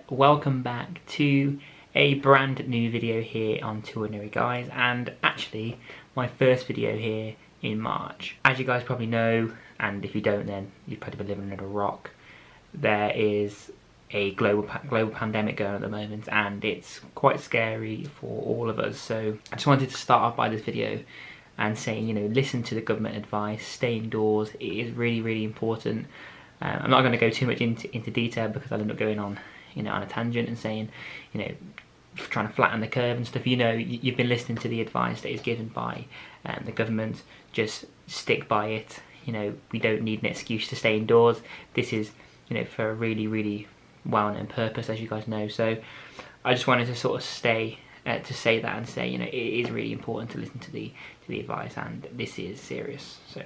welcome back to a brand new video here on Two Ordinary Guys, and actually my first video here in March. As you guys probably know, and if you don't then you've probably been living under a rock, there is a global pandemic going on at the moment, and it's quite scary for all of us. So I just wanted to start off by this video and saying, you know, listen to the government advice, stay indoors. It is really important. I'm not going to go too much into detail because I'll end up going on, you know, on a tangent and saying, you know, trying to flatten the curve and stuff. You know, you've been listening to the advice that is given by the government. Just stick by it. You know, we don't need an excuse to stay indoors. This is, you know, for a really well-known purpose, as you guys know. So I just wanted to sort of say that and say, you know, it is really important to listen to the advice, and this is serious. So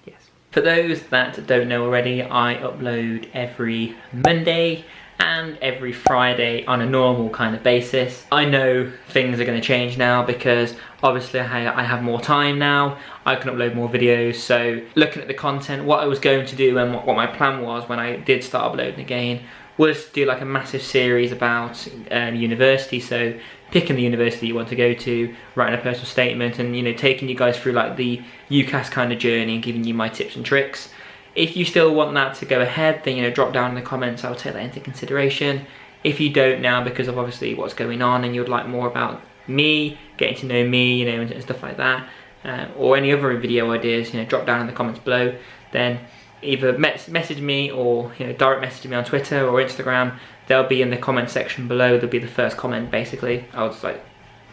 yes. For those that don't know already, I upload every Monday and every Friday on a normal kind of basis. I know things are going to change now because obviously I have more time now. I can upload more videos. So looking at the content, what I was going to do and what my plan was when I did start uploading again was do like a massive series about university. So picking the university you want to go to, writing a personal statement, and, you know, taking you guys through like the UCAS kind of journey and giving you my tips and tricks. If you still want that to go ahead, then, you know, drop down in the comments. I'll take that into consideration. If you don't now, because of obviously what's going on, and you'd like more about me, getting to know me, you know, and stuff like that, or any other video ideas, you know, drop down in the comments below. Then either message me or, you know, direct message me on Twitter or Instagram. They'll be in the comment section below. They'll be the first comment, basically. I'll just like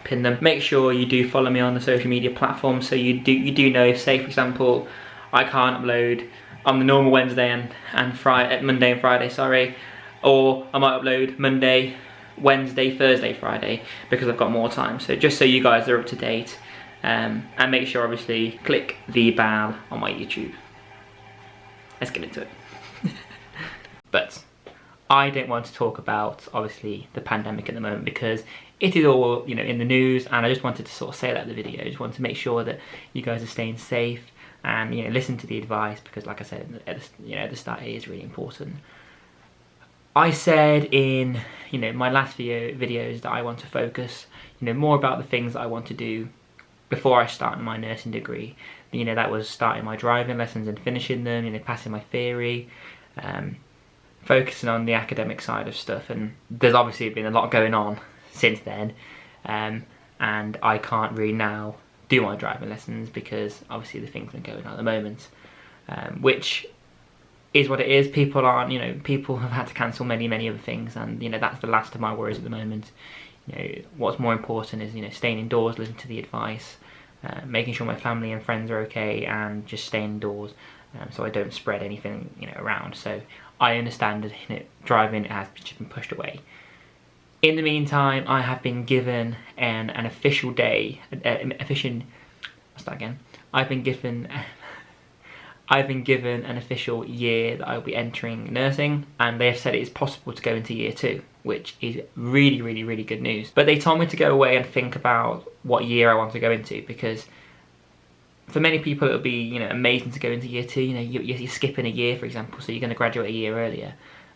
pin them. Make sure you do follow me on the social media platforms, so you do know if, say for example, I can't upload on the normal Wednesday and Friday, Monday and Friday, sorry, or I might upload Monday, Wednesday, Thursday, Friday, because I've got more time. So just so you guys are up to date, and make sure obviously click the bell on my YouTube. Let's get into it. But I don't want to talk about obviously the pandemic at the moment because it is all, you know, in the news, and I just wanted to sort of say that in the video. I just wanted to make sure that you guys are staying safe and, you know, listen to the advice, because like I said at the start, it is really important. I said in, you know, my last videos that I want to focus, you know, more about the things that I want to do before I start my nursing degree. You know, that was starting my driving lessons and finishing them, you know, passing my theory, focusing on the academic side of stuff. And there's obviously been a lot going on since then, and I can't really now do my driving lessons because obviously the things that are going on at the moment, which is what it is. People aren't, you know, people have had to cancel many other things, and, you know, that's the last of my worries at the moment. You know, what's more important is, you know, staying indoors, listening to the advice, making sure my family and friends are okay, and just staying indoors, so I don't spread anything, you know, around. So I understand that, you know, driving has just been pushed away. In the meantime, I have been given an official day, I've been given an official year that I'll be entering nursing, and they have said it is possible to go into year 2, which is really good news. But they told me to go away and think about what year I want to go into, because for many people it'll be, you know, amazing to go into year 2. You know, you're skipping a year, for example, so you're going to graduate a year earlier.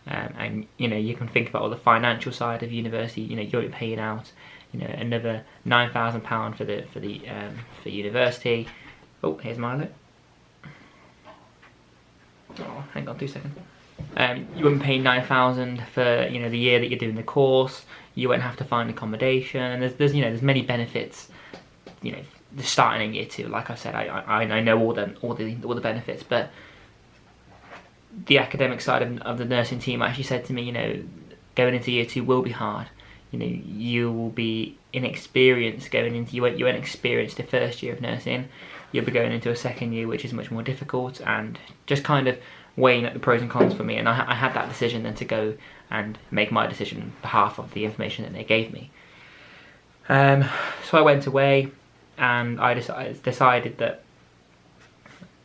And, you know, you can think about all the financial side of university. You know, you're paying out, you know, another £9,000 for university. Oh, here's Milo. Oh, hang on 2 seconds. You wouldn't pay £9,000 for, you know, the year that you're doing the course. You won't have to find accommodation. And there's you know, there's many benefits. You know, starting in year 2. Like I said, I know all the benefits, but the academic side of the nursing team actually said to me, you know, going into year 2 will be hard. You know, you will be inexperienced going into, you won't experience the first year of nursing. You'll be going into a second year, which is much more difficult, and just kind of weighing up the pros and cons for me. And I had that decision then to go and make my decision on behalf of the information that they gave me. So I went away, and I decided that,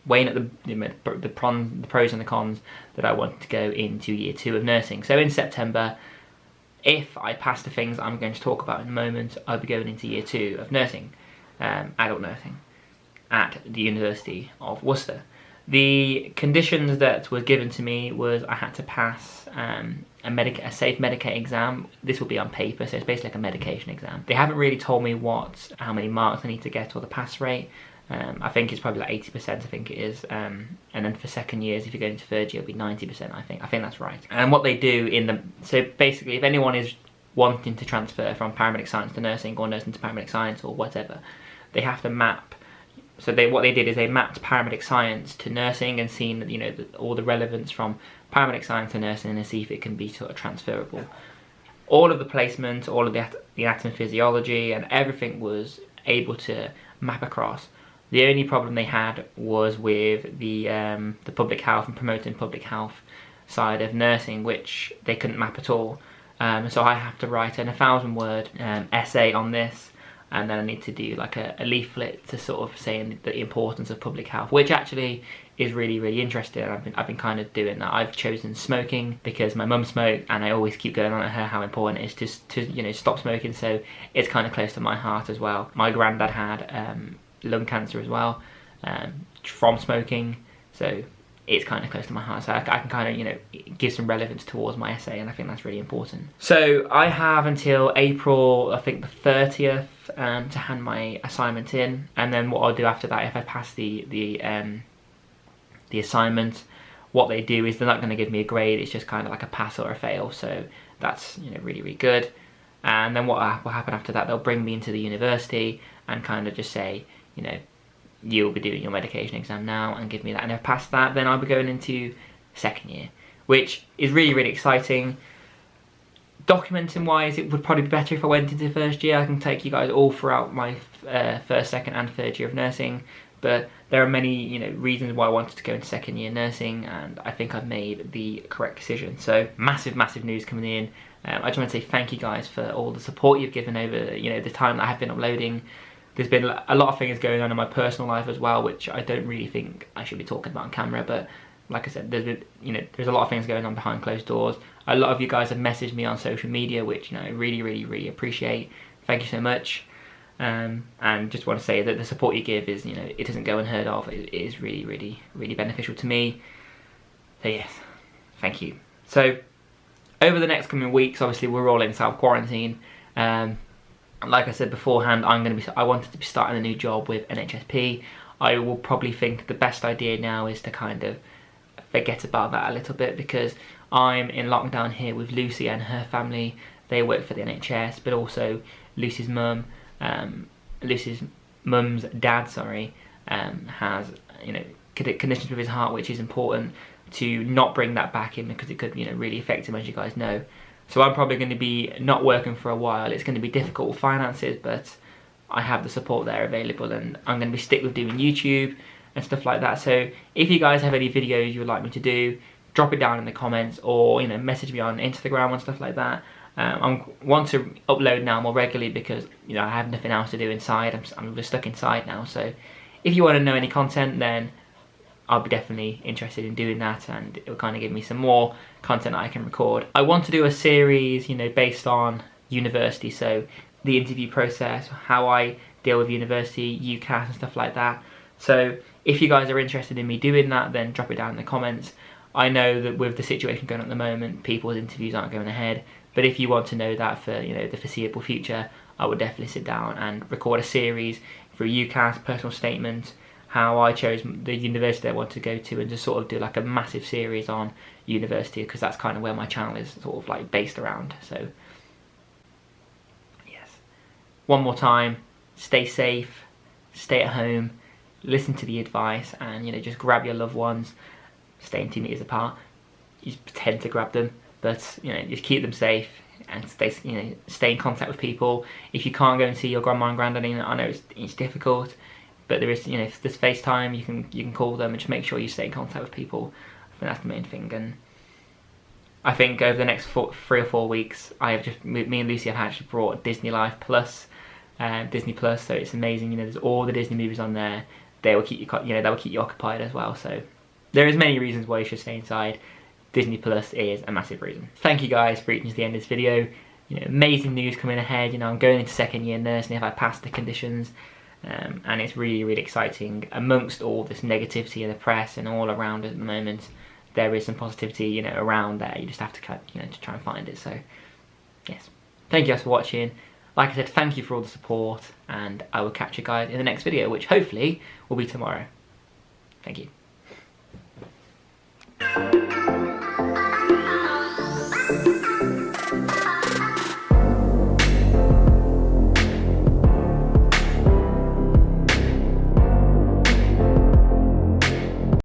weighing up the pros and the cons, that I wanted to go into year 2 of nursing. So in September, if I pass the things I'm going to talk about in a moment, I'll be going into year 2 of nursing, adult nursing, at the University of Worcester. The conditions that was given to me was I had to pass a safe Medicaid exam. This will be on paper, so it's basically like a medication exam. They haven't really told me how many marks I need to get or the pass rate. I think it's probably like 80%, I think it is. And then for second years, if you're going to third year, it'll be 90%, I think. I think that's right. And what they do so basically, if anyone is wanting to transfer from paramedic science to nursing or nursing to paramedic science or whatever, they have to map. So what they did is they mapped paramedic science to nursing and seen, you know, all the relevance from paramedic science to nursing and see if it can be sort of transferable. All of the placements, all of the anatomy and physiology and everything was able to map across. The only problem they had was with the public health and promoting public health side of nursing, which they couldn't map at all. So I have to write an 1,000-word essay on this, and then I need to do like a leaflet to sort of say the importance of public health, which actually is really, really interesting. I've been kind of doing that. I've chosen smoking because my mum smoked, and I always keep going on at her how important it is to you know, stop smoking. So it's kind of close to my heart as well. My granddad had lung cancer as well from smoking, so it's kind of close to my heart. So I can kind of, you know, give some relevance towards my essay, and I think that's really important. So I have until April, I think the 30th, to hand my assignment in, and then what I'll do after that, if I pass the assignment, what they do is they're not going to give me a grade. It's just kind of like a pass or a fail. So that's, you know, really, really good. And then what will happen after that? They'll bring me into the university and kind of just say, you know, you'll be doing your medication exam now, and give me that. And if I pass that, then I'll be going into second year, which is really, really exciting. Documenting wise, it would probably be better if I went into first year. I can take you guys all throughout my first, second and third year of nursing, but there are many, you know, reasons why I wanted to go into second year nursing, and I think I've made the correct decision. So massive, massive news coming in. I just want to say thank you guys for all the support you've given over, you know, the time that I have been uploading. There's been a lot of things going on in my personal life as well, which I don't really think I should be talking about on camera, but like I said, there's a lot of things going on behind closed doors. A lot of you guys have messaged me on social media, which, you know, I really, really, really appreciate. Thank you so much. And just want to say that the support you give is, you know, it doesn't go unheard of. It is really, really, really beneficial to me. So yes, thank you. So over the next coming weeks, obviously we're all in self-quarantine. Like I said beforehand, I wanted to be starting a new job with NHSP. I will probably think the best idea now is to kind of forget about that a little bit, because I'm in lockdown here with Lucy and her family. They work for the NHS, but also Lucy's mum, Lucy's mum's dad, has, you know, conditions with his heart, which is important to not bring that back in, because it could, you know, really affect him, as you guys know. So I'm probably going to be not working for a while. It's going to be difficult with finances, but I have the support there available, and I'm going to be stick with doing YouTube and stuff like that. So if you guys have any videos you would like me to do, drop it down in the comments, or, you know, message me on Instagram and stuff like that. I want to upload now more regularly because, you know, I have nothing else to do inside. I'm just stuck inside now. So if you want to know any content, then I'll be definitely interested in doing that, and it will kind of give me some more content that I can record. I want to do a series, you know, based on university, so the interview process, how I deal with university, UCAS and stuff like that. So if you guys are interested in me doing that, then drop it down in the comments. I know that with the situation going on at the moment, people's interviews aren't going ahead, but if you want to know that for, you know, the foreseeable future, I would definitely sit down and record a series for UCAS, personal statement, how I chose the university I want to go to, and just sort of do like a massive series on university, because that's kind of where my channel is sort of like based around. So yes, one more time, stay safe, stay at home, listen to the advice, and, you know, just grab your loved ones, staying 2 meters apart. You just pretend to grab them, but, you know, just keep them safe and stay in contact with people. If you can't go and see your grandma and granddad, I know it's difficult, but there is, you know, if there's FaceTime, you can call them, and just make sure you stay in contact with people. I think that's the main thing. And I think over the next 3 or 4 weeks, me and Lucy have actually brought Disney Life Plus, Disney Plus. So it's amazing. You know, there's all the Disney movies on there. They will keep you, you know, that will keep you occupied as well. So there is many reasons why you should stay inside. Disney Plus is a massive reason. Thank you guys for reaching to the end of this video. You know, amazing news coming ahead. You know, I'm going into second year nursing if I pass the conditions. and it's really exciting. Amongst all this negativity in the press and all around at the moment, there is some positivity, you know, around there. You just have to kind of, you know, to try and find it. So yes, thank you guys for watching. Like I said, thank you for all the support, and I will catch you guys in the next video, which hopefully will be tomorrow. Thank you.